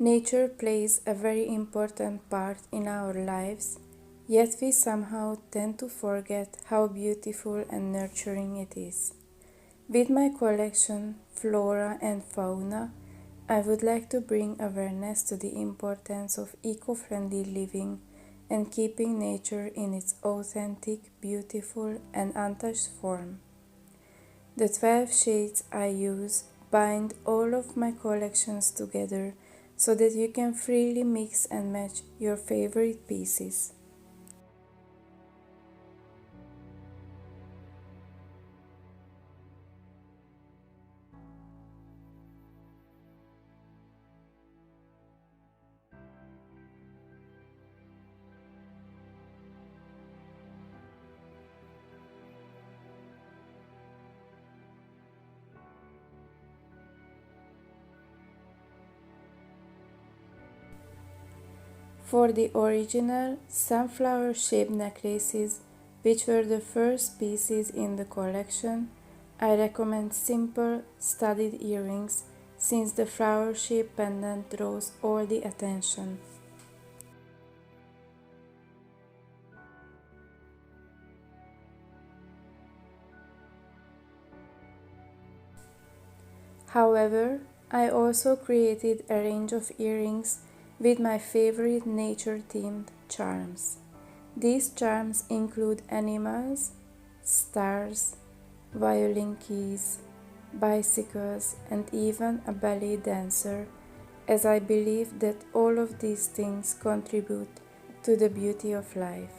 Nature plays a very important part in our lives, yet we somehow tend to forget how beautiful and nurturing it is. With my collection, Flora and Fauna, I would like to bring awareness to the importance of eco-friendly living and keeping nature in its authentic, beautiful, and untouched form. The 12 shades I use bind all of my collections together so that you can freely mix and match your favorite pieces. For the original sunflower-shaped necklaces, which were the first pieces in the collection, I recommend simple, studded earrings since the flower-shaped pendant draws all the attention. However, I also created a range of earrings with my favorite nature-themed charms. These charms include animals, stars, violin keys, bicycles, and even a ballet dancer, as I believe that all of these things contribute to the beauty of life.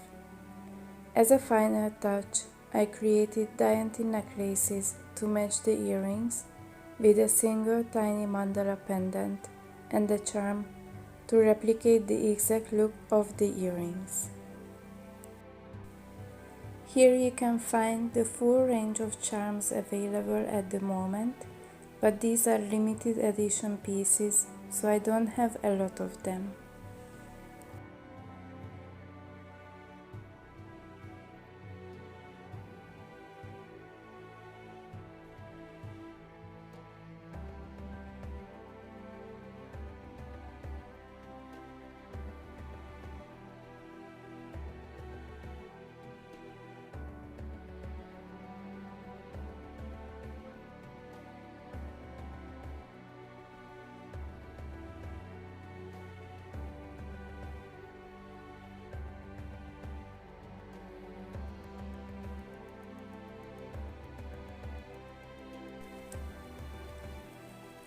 As a final touch, I created dainty necklaces to match the earrings with a single tiny mandala pendant and a charm to replicate the exact look of the earrings. Here you can find the full range of charms available at the moment, but these are limited edition pieces, so I don't have a lot of them.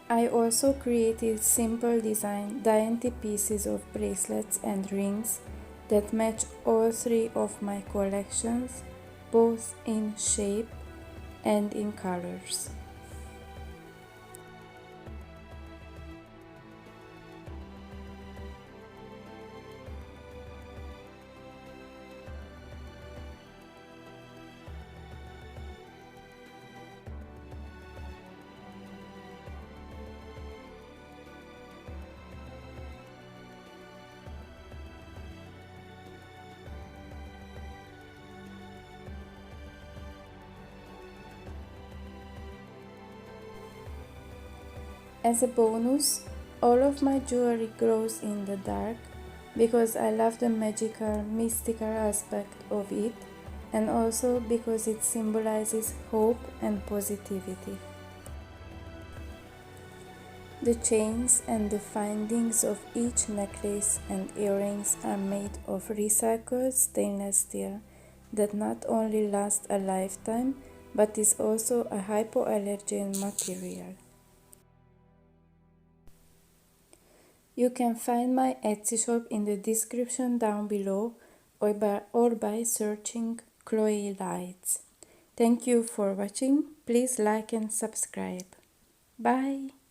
I also created simple design dainty pieces of bracelets and rings that match all three of my collections, both in shape and in colors. As a bonus, all of my jewelry glows in the dark because I love the magical, mystical aspect of it, and also because it symbolizes hope and positivity. The chains and the findings of each necklace and earrings are made of recycled stainless steel that not only lasts a lifetime but is also a hypoallergen material. You can find my Etsy shop in the description down below or by searching Chloe Lights. Thank you for watching. Please like and subscribe. Bye!